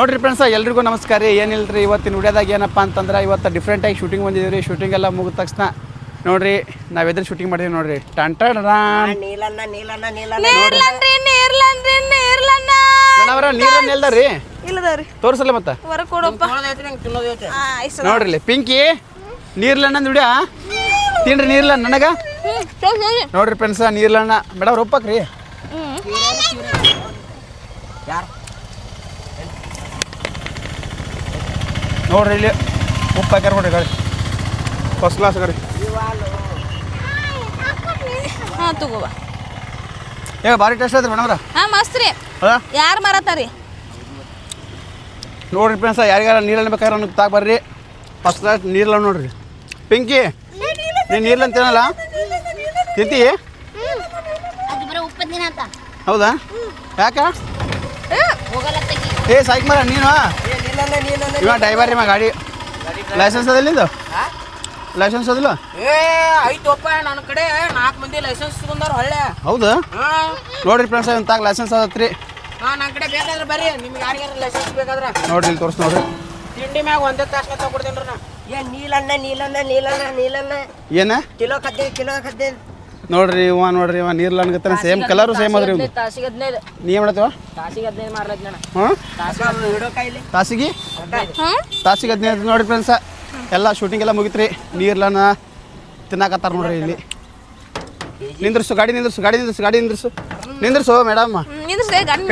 ನೋಡ್ರಿ ಫ್ರೆಂಡ್ಸ್ ಎಲ್ರಿಗೂ ನಮಸ್ಕಾರ ರೀ. ಏನಿಲ್ಲರಿ ಇವತ್ತಿನ ವಿಡಿಯೋದಾಗ ಏನಪ್ಪ ಅಂತಂದ್ರೆ ಇವತ್ತು ಡಿಫ್ರೆಂಟಾಗಿ ಶೂಟಿಂಗ್ ಬಂದಿದ್ದೀವಿ ರೀ. ಶೂಟಿಂಗ್ ಎಲ್ಲ ಮುಗಿದ ತಕ್ಷಣ ನೋಡ್ರಿ ನಾವು ಎದುರು ಶೂಟಿಂಗ್ ಮಾಡಿದ್ವಿ ನೋಡ್ರಿ. ನೀರನ್ನ ಎಲ್ದಾರಿ ತೋರಿಸಲ್ಲ ಮತ್ತೆ ನೋಡ್ರಿ ಪಿಂಕಿ ನೀರ್ಲಣ್ಣ ವಿಡಿಯೋ ತಿನ್ರಿ ನೀರ್ಲಣ್ಣ ನನಗ ನೋಡ್ರಿ ಫ್ರೆಂಡ್ಸ್ ನೀರ್ಲಣ್ಣ ಮೇಡಮ್ ಒಪ್ಪಕ್ರಿ ನೋಡ್ರಿ ಇಲ್ಲಿ ಉಪ್ಪು ಹಾಕ್ಯಾರ ನೋಡ್ರಿ ಗಾಡಿ ಫಸ್ಟ್ ಕ್ಲಾಸ್ ಗಾಡಿ ಏ ಭಾರಿ ಟೇಸ್ಟ್ ಐತ್ರಿ ಮೇಡಮ್ರ ಮಸ್ತ್ ರೀ ಯಾರು ಮಾರತಾರಿ ನೋಡ್ರಿ ಫ್ರೆಂಡ್ಸ್ ಯಾರಿಗಾರ ನೀರನ್ನ ಬೇಕಾದ್ರೆ ನನಗೆ ತಾಗ ಬರ್ರಿ ಫಸ್ಟ್ ಕ್ಲಾಸ್ ನೀರ್ಲ ನೋಡ್ರಿ. ಪಿಂಕಿ ನೀನು ನೀರ್ಲಂತ ತಿನ್ನಲ್ಲ ತಿಂತಿ ಹೌದಾ ಯಾಕ ಏ ಸೈಕ್ ಮರ ನೀನು ಇವಾಗ ಡ್ರೈವರ್ ರೀ ಗಾಡಿ ಲೈಸೆನ್ಸ್ ಅದಿಲ್ಲ ನಿಂದು ಲೈಸೆನ್ಸ್ ಅದಿಲ್ಲ ಐತಪ್ಪ ನನ್ನ ಕಡೆ 4 ಮಂದಿ ಲೈಸೆನ್ಸ್ ತಗೊಂಡವ್ರು ಹೊಳ್ಳೆ ಹೌದಾ ನೋಡ್ರಿ ಫ್ರೆಂಡ್ಸ್ ತಾಗ ಲೈಸೆನ್ಸ್ ಅದತ್ರಿ ನನ್ನ ಕಡೆ ಬೇಕಾದ್ರೆ ಬರ್ರಿ ನಿಮ್ಗೆ ಯಾರಿಗಾರ ಲೈಸೆನ್ಸ್ ಬೇಕಾದ್ರೆ ನೋಡ್ರಿ ಇಲ್ಲಿ ತೋರಿಸ್ ನೋಡ್ರಿ ತಿಂಡಿ ಮ್ಯಾಗ ಒಂದೇ ತಾಸ್ನ ತಗೊಡ್ತೇನ್ರಿ ನಾ ನೀಲನ್ನ ಏನ ಕಿಲೋ 15 ನೋಡ್ರಿ ನೋಡ್ರಿ ನೀರ್ಲನ್ ಗತ್ತನ ಸೇಮ್ ಕಲರು ಸೇಮ್ ಅದ್ರಿ ತಾಸಿಗೆ 15 ನೀ ಏನ್ ಮಾಡತ್ತೀವ ತಾಸಿಗೆ 15 ಮಾರ್ಲತ್ ನಾನು ಹಾಂ ತಾಸಿಗೆ ತಾಸಿಗೆ 15 ನೋಡ್ರಿ ಫ್ರೆಂಡ್ಸ ಎಲ್ಲ ಶೂಟಿಂಗ್ ಎಲ್ಲ ಮುಗಿತ್ರಿ. ನೀರ್ಲನ್ನ ತಿನ್ನಾಕತ್ತಾರ ನೋಡ್ರಿ ಇಲ್ಲಿ. ನಿಂದ್ರಸು ಗಾಡಿ ನಿಂದ್ರಸು ಮೇಡಮ್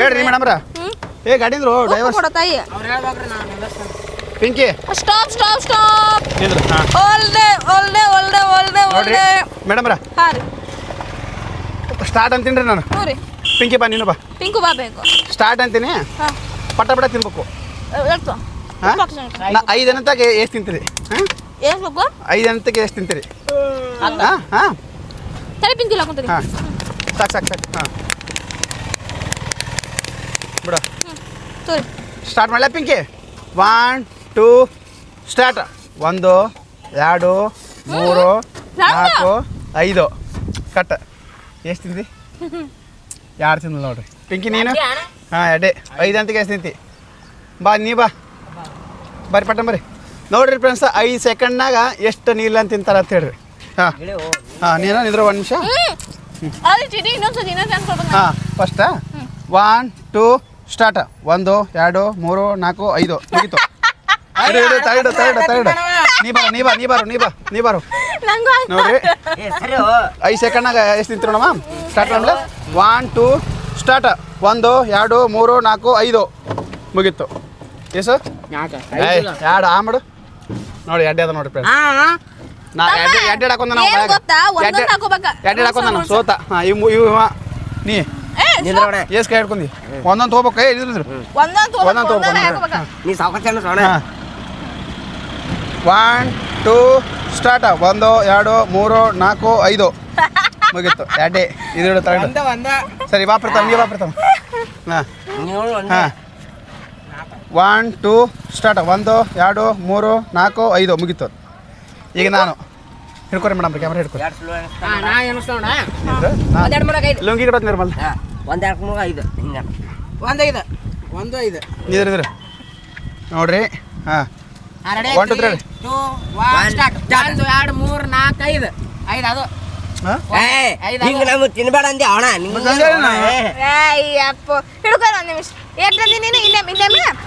ಹೇಳ್ರಿ ಮೇಡಮ್ರ ಏ ಗಾಡಿ ನಿಂದ್ರು ಡ್ರೈವರ್ ಪಿಂಕಿ ಸ್ಟಾಪ್ ನಿಂದ್ರು ನೋಡ್ರಿ ಮೇಡಮ್ರ ಸ್ಟಾರ್ಟ್ ಅಂತೀನಿ ನಾನು ಪಿಂಕಿ ಬಾ ನೀನು ಬಾ ಪಿಂಕು ಬಾ ಬೇಕು ಸ್ಟಾರ್ಟ್ ಅಂತೀನಿ ಪಟ ತಿನ್ಬೇಕು ಹಾಂ 5 ಅನ್ನತ್ತಾಗ ಎಷ್ಟು ತಿಂತೀರಿ ಹಾಂ 5 ಅನ್ನತ್ತಕ್ಕೆ ಎಷ್ಟು ತಿಂತೀರಿ ಹಾಂ ತಲೆ ಪಿಂಕಿ ಹಾಕೊಂತೀರಿ ಹಾಂ ಸಾಕು ಹಾಂ ಬಿಡ ಸ್ಟಾರ್ಟ್ ಮಾಡಲ ಪಿಂಕಿ 1 2 ಸ್ಟಾರ್ಟ್ 1 2 3 4 5 ಕಟ್ ಎಷ್ಟು ತಿಂದಿ 2 ತಿಂದ ನೋಡ್ರಿ ಪಿಂಕಿ ನೀನು ಹಾಂ 2 5 ಅಂತಕ್ಕೆ ಎಷ್ಟು ತಿಂತಿ ಬಾ ನೀ ಬಾ ಬರ್ರಿ ಪಟ್ಟ ಬರ್ರಿ ನೋಡ್ರಿ ಫ್ರೆಂಡ್ಸ್ 5 ಸೆಕೆಂಡ್ನಾಗ ಎಷ್ಟು ನೀರ್ಲ ಅಂತ ತಿಂತಾರ ಅಂತ ಹೇಳ್ರಿ ಹಾಂ ನೀನು ನಿಂದ್ರು 1 ನಿಮಿಷ ಹಾಂ ಫಸ್ಟಾ 1 2 ಸ್ಟಾರ್ಟ್ 1 2 3 4 5 ಮುಗೀತು ತೈಡು ನೀ ಬಾರು ನೋಡ್ರಿ 5 ಸೆಕೆಂಡ್ನಾಗ ಎಷ್ಟು ತಿಂತೀರಿ ನೋಡಮ್ಮ ಸ್ಟಾರ್ಟ್ ಮಾಡಲ 1 2 ಸ್ಟಾರ್ಟ್ 1 2 3 4 5 ಮುಗೀತು ಎಷ್ಟು ಎರಡು ಮಾಡು ನೋಡಿ ಅದ ನೋಡಿ ಫ್ರೆಂಡ್ಸ್ ನಾ ಎಡ್ಡೆ ಹಾಕೊಂಡ ನಾನು ಸೋತ ಹಾಂ ಇವು ನೀ ಎಷ್ಟು ಕೈ ಹಿಡ್ಕೊಂಡಿ ಒಂದೊಂದು ಹೋಗ್ಬೇಕು ಒಂದೊಂದು ನೀ ಸಾವಕಾಶ 1 2 ಸ್ಟಾರ್ಟ್ 1 2 3 4 5 ಮುಗೀತು ಎಡ್ಡೆ ಇದು ಸರಿ ಬಾಪ್ರತಾವ ನೀ ಬಾಪ್ರತಾವ ಹಾಂ 1 2 ಸ್ಟಾರ್ಟ್ 1 2 3 4 5 ಮುಗೀತು. ಈಗ ನಾನು ಹಿಡ್ಕೊರಿ ಮೇಡಮ್ ಕ್ಯಾಮ್ರಾ ಹಿಡ್ಕೊರಿ ಲುಂಗಿ ಗಿಡೋದು ನಿರ್ಮಲ್ 1 2 3 5 ನಿದ್ರಿ ನೋಡ್ರಿ ಹಾಂ 1 2 3 ಸ್ಟಾರ್ಟ್ 1 2 3 4 5 ಅದು ಹಿಂಗ ನಾವು ತಿನ್ಬೇಡ ಅಂದೆ ಅಣ್ಣ ಹಿಡ್ಕೊ ಒಂದು ನಿಮಿಷ ಎಷ್ಟು ನೀನು ಇನ್ನೊಮ್ಮೆ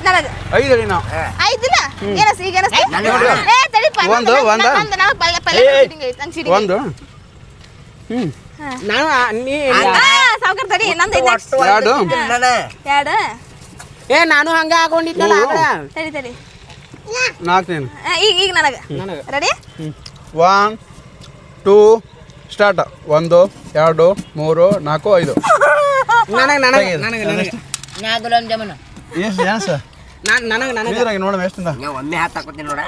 ನನಗೆ 5 ಹೇಳಿ ನಾವು 5 ಇಲ್ಲ ಏನಸ್ ಈಗ ಒಂದು ನಾನು ನೀ ಸಾವುಕಾರ ತಡಿ ನಂದು ಎರಡು ಏ ನಾನು ಹಂಗ ಹಾಕೊಂಡಿದ್ದಲ್ಲ ತಡಿ 4 ನೀನು ಈಗ ನನಗೆ ರೆಡಿ 1 2 ಸ್ಟಾರ್ಟ್ 1 2 3 4 5 ನನಗೆ ನಾ ಗುಲಾಬ್ ಜಾಮೂನು ಎಷ್ಟು ಏನು ಸರ್ ನನಗೆ ನೋಡಮ್ಮ ಎಷ್ಟಿಂದ ಒಮ್ಮೆ ಹಾಕಿ ಹಾಕೋತೀನಿ ನೋಡ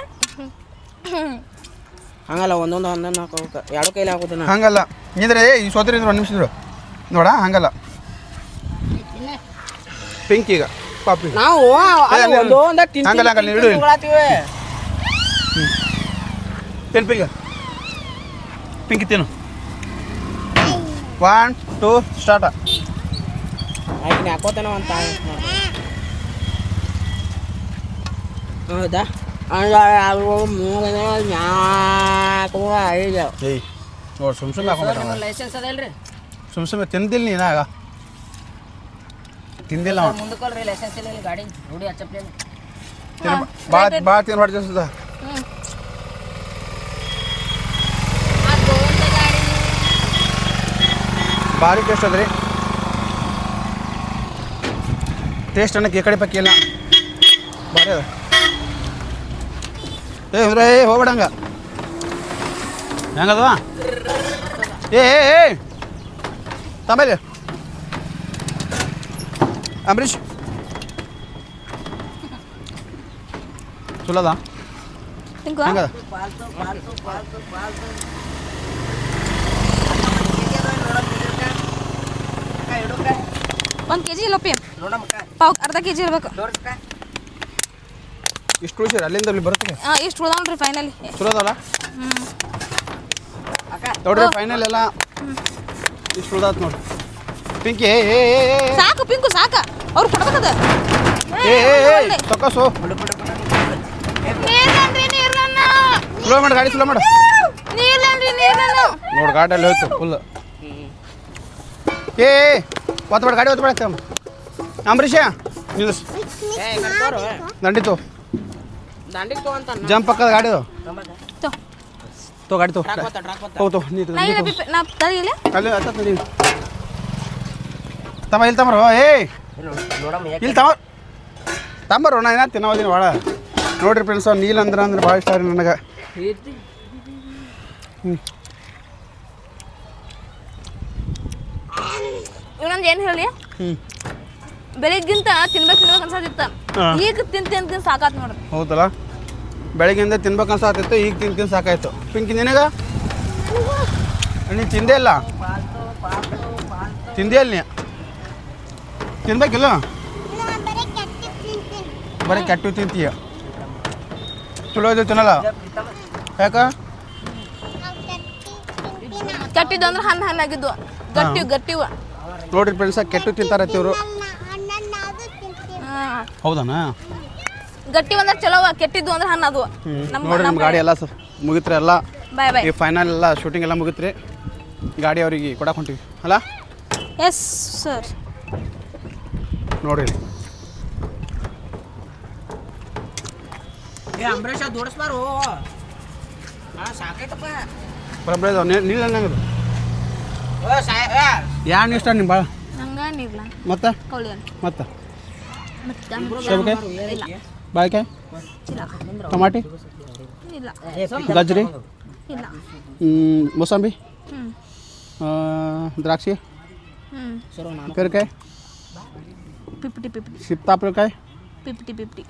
ಹಂಗಲ್ಲ ಒಂದೊಂದು ಹಾಕೋಬೇಕು ಎರಡು ಕೈಲಿ ಹಾಕೋತೀನಿ ಹಂಗಲ್ಲ ನಿಂದ್ರೆ ಈ ಸೋತ್ರಿ 1 ನಿಮಿಷ ಇದ್ರು ನೋಡ ಹಂಗಲ್ಲ ಪಿಂಕ್ ಈಗ ಪಾಪಿ ನಾವು ಹಂಗಲ್ಲ ಇಡು ತಿನ್ನು ಪಿಂಕಿ ತಿನ್ನು 1 2 ಸ್ಟಾರ್ಟ್ ಹಾಕೋತಾನ ಅಂತ ಹೌದಾ 1 2 3 4 5 ಏಯ್ ನೋಡಿ ಸುಮ್ ಹಾಕೊಂಡ್ಬಿಟ್ಟ ಲೈಸೆನ್ಸ್ ಅದಲ್ರಿ ಸುಮ್ ತಿಂದಿಲ್ಲ ನೀನಾಗ ತಿಂದಿಲ್ಲ ಅವ ಮುಂದಕ್ಕೊಳ್ರಿ ಲೈಸೆನ್ಸ್ ಇಲ್ಲ ಗಾಡಿ ನೋಡಿ ಹಚ್ಚಪ್ಲಿ ಭಾಳ ತಿನ್ ಹೊಡ್ದ ಭಾರಿ ಟೇಸ್ಟ್ ಅದ್ರಿ ಟೇಸ್ಟ್ ಅನ್ನಕ್ಕೆ ಈ ಕಡೆ ಪಕ್ಕಿ ಇಲ್ಲ ಭಾರಿ ಅದ ಅಂದ್ರೆ ಹೋಗ್ಬೇಡಂಗ ಹೆಂಗದವ ಏ ತಮ್ಮಲ್ಲಿ ಅಂಬರೀಷ್ ಚಲೋ ಅದ ಹೆಂಗದ ಒಂದು ಕೆಜಿ ಇಲ್ಲ ಪಿ ಪಾವ್ ಅರ್ಧ ಕೆಜಿ ಇರ್ಬೇಕು ಇಷ್ಟು ಉಳಿಸಿರಿ ಅಲ್ಲಿಂದ ಅಲ್ಲಿ ಬರುತ್ತೆ ಇಷ್ಟು ಉಳ್ದಾವ್ರಿ ಫೈನಲಿ ಚಲೋ ಅದಲ್ಲ ನೋಡ್ರಿ ಫೈನಲ್ ಎಲ್ಲ ಇಷ್ಟು ಉಳ್ದಾತ್ ನೋಡ್ರಿ ಪಿಂಕಿ ಸಾಕು ಪಿಂಕು ಸಾಕ ಅವ್ರು ಕೊಡ್ಬೇಕದ ತಕೋಸು ಸ್ಲೋ ಮಾಡಿ ಗಾಡಿ ಸ್ಲೋ ಮಾಡು ನೋಡಿ ಗಾಡಿಯಲ್ಲಿ ಹೋಯ್ತು ಫುಲ್ ಒತ್ತಬೇಡ ಗಾಡಿ ಒತ್ತಬೇಡ ಅಂಬರೀಷ ನಿಲ್ಲಿಸ್ ದಂಡಿತು ಜಂಪ್ ಪಕ್ಕದ ಗಾಡಿ ತೋ ಗಾಡಿ ಹೌದು ನೀ ಅಲ್ಲಿ ಅಲ್ಲಿ ತಮ್ಮ ಇಲ್ಲಿ ತಮ್ಮರು ಇಲ್ಲಿ ತಮ್ಮರು ನಾ ಏನ ತಿನ್ನೋದಿನ ಭಾಳ ನೋಡ್ರಿ ಫ್ರೆಂಡ್ಸ್ ನೀಲ್ ಅಂದ್ರೆ ಭಾಳ ಇಷ್ಟ ರೀ ನನಗೆ ಇನ್ನೊಂದು ಏನು ಹೇಳಿ ಬೆಳಿಗ್ಗಿಂತ ತಿನ್ಬೇಕು ಅನ್ಸತ್ತಿತ್ತ ಈಗ ತಿಂದು ಸಾಕಾತ್ ನೋಡ್ರಿ ಹೌದಲ್ಲ ಬೆಳಗ್ಗೆಯಿಂದ ತಿನ್ಬೇಕು ಅನ್ಸಾತಿತ್ತು ಈಗ ತಿಂದು ಸಾಕಾಯ್ತು ಪಿಂಕಿ ನಿನಗೆ ನೀನು ತಿಂದೇ ಇಲ್ಲ ತಿಂದೇ ಇಲ್ಲ ನೀ ತಿನ್ಬೇಕಿಲ್ಲ ಬರೀ ಕೆಟ್ಟು ತಿಂತೀಯ ಚಲೋ ಇದು ತಿನ್ನಲ್ಲ ಯಾಕ ಕೆಟ್ಟಿದ್ದು ಅಂದ್ರೆ ಹಣ್ಣಾಗಿದ್ದು ಗಟ್ಟಿವು ನೋಡ್ರಿ ಫ್ರೆಂಡ್ಸ ಕೆಟ್ಟು ತಿಂತಾರತ್ತಿ ಇವರು ಹೌದನಾ ಗಟ್ಟಿ ಅಂದ್ರೆ ಚಲೋ ಕೆಟ್ಟಿದ್ದು ಅಂದ್ರೆ ಹಣ್ಣು ಅದು ನೋಡ್ರಿ ನಮ್ಮ ಗಾಡಿ ಎಲ್ಲ ಮುಗಿತ್ರಿ ಎಲ್ಲ ಬಾಯ್ ಬಾಯ್ ಈ ಫೈನಲ್ ಎಲ್ಲ ಶೂಟಿಂಗ್ ಎಲ್ಲ ಮುಗಿತ್ರಿ ಗಾಡಿ ಅವ್ರಿಗೆ ಕೊಡಕ್ಕೆ ಹೊಂಟಿವಿ ಅಲ್ಲ ಎಸ್ ಸರ್ ನೋಡ್ರಿ ಅಂಬರೀಷ ದೊಡ್ಸ್ಬಾರು ಸಾಕೈತಪ್ಪ ಬರಬರ ನೀರು ಅನ್ನಂಗದು ಯಾರು ಇಷ್ಟ ನಿಮ್ಮ ಭಾಳ ನಂಗೆ ನೀರ್ಲ ಮತ್ತೆ ಕೌಳಿ ಮತ್ತೆ ಇಲ್ಲ ಬಾಳೆಕಾಯಿ ಇಲ್ಲ ಟಮಾಟಿ ಇಲ್ಲ ಗಜ್ರಿ ಇಲ್ಲ ಮೂಸಂಬಿ ದ್ರಾಕ್ಷಿ ಪೇರಕಾಯಿ 50 ಸೀತಾಫಲಕಾಯಿ 50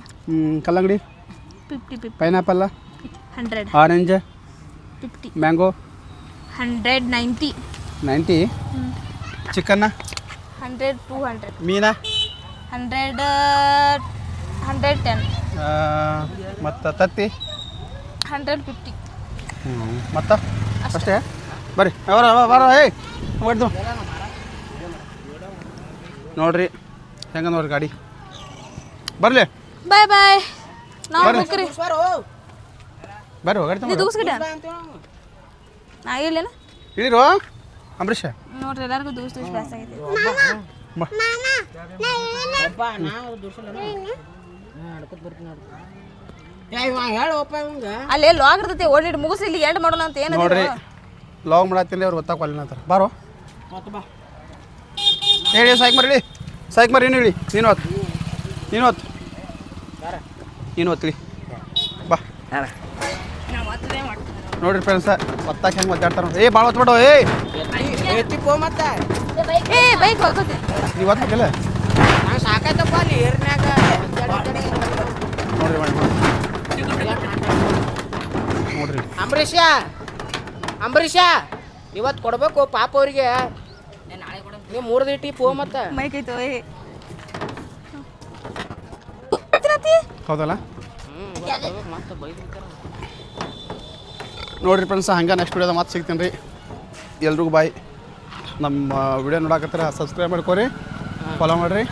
ಕಲ್ಲಂಗಡಿ 50 ಪೈನಾಪಲ್ಲ 100 ಆರೆಂಜ್ 50 ಮ್ಯಾಂಗೋ 190 90 ಚಿಕನ್ನ 100 200 ಮೀನಾ 100 110 ಮತ್ತು ತತ್ತಿ 150 ಮತ್ತು ಅಷ್ಟೇ ಬರ್ರಿ ಬರೋ ಹೊಡ್ದು ನೋಡ್ರಿ ಹೆಂಗ ನೋಡ್ರಿ ಗಾಡಿ ಬರ್ಲಿ ಬಾಯ್ ಬಾಯ್ ನಾವು ಹೋಗ್ರಿ ಬರ್ರಿ ಗಾಡಿ ನೀ ದೂಸ್ಗಿಡ ನಾ ಇಲ್ಲೇನ ಇಳಿರು ಅಂಬರೀಷ ನೋಡ್ರಿ ಎಲ್ಲರಿಗೂ ದೂಸ್ ಬ್ಯಾಸ ಆಗೈತಿ ಅಲ್ಲಿ ಲಾಗ್ ಇರ್ತೈತಿ ಓಡಿಡ್ ಮುಗಿಸಿ ಇಲ್ಲಿ ಎಂಡ್ ಮಾಡೋಣ ಅಂತ ಏನು ನೋಡ್ರಿ ಲಾಗ್ ಮಾಡತ್ತೀನಿ ಅವ್ರು ಗೊತ್ತಾಗಲ್ಲ ಅಂತಾರೆ ಬಾರೋ ಹೇಳಿ ಸೈಕ್ ಮರಿ ಸೈಕ್ ಮರಿ ನೀನು ಇಳಿ ನೀನು ಹೊತ್ತಲಿ ಬಾ ನೋಡ್ರಿ ಫ್ರೆಂಡ್ಸ ಒತ್ತಾಕ ಹೆಂಗೆ ಒದ್ದಾಡ್ತಾರ ಭಾಳ ಹೊತ್ಬಿಡು ಬೈಕ್ ಹೋಗ್ತೈತಿ ನೀವು ಹೊತ್ತಬೇಕಲ್ಲ ಸಾಕಾಯ್ತಪ್ಪ ಅಲ್ಲಿ ಏರ್ನ್ಯಾಗ ನೋಡ್ರಿ ನೋಡ್ರಿ ಅಂಬರೀಷ ಇವತ್ತು ಕೊಡ್ಬೇಕು ಪಾಪ ಅವ್ರಿಗೆ ನೀವು 3 ದಿಟ್ಟಿ ಪೋ ಮತ್ತೆ ಮೈಕ್ ಐತೋ ಹೌದಲ್ಲ ನೋಡ್ರಿ ಫ್ರೆಂಡ್ಸ್ ಹಂಗೆ ನೆಕ್ಸ್ಟ್ ವಿಡಿಯೋದ ಮತ್ತೆ ಸಿಗ್ತೀನಿ ರೀ ಎಲ್ರಿಗೂ ಬಾಯ್ ನಮ್ಮ ವಿಡಿಯೋ ನೋಡಕತ್ತರ ಸಬ್ಸ್ಕ್ರೈಬ್ ಮಾಡ್ಕೊರಿ ಫಾಲೋ ಮಾಡಿರಿ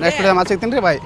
ನೆಕ್ಸ್ಟ್ ವಿಡಿಯೋ ಮತ್ತೆ ಸಿಗ್ತೀನಿ ರೀ ಬಾಯ್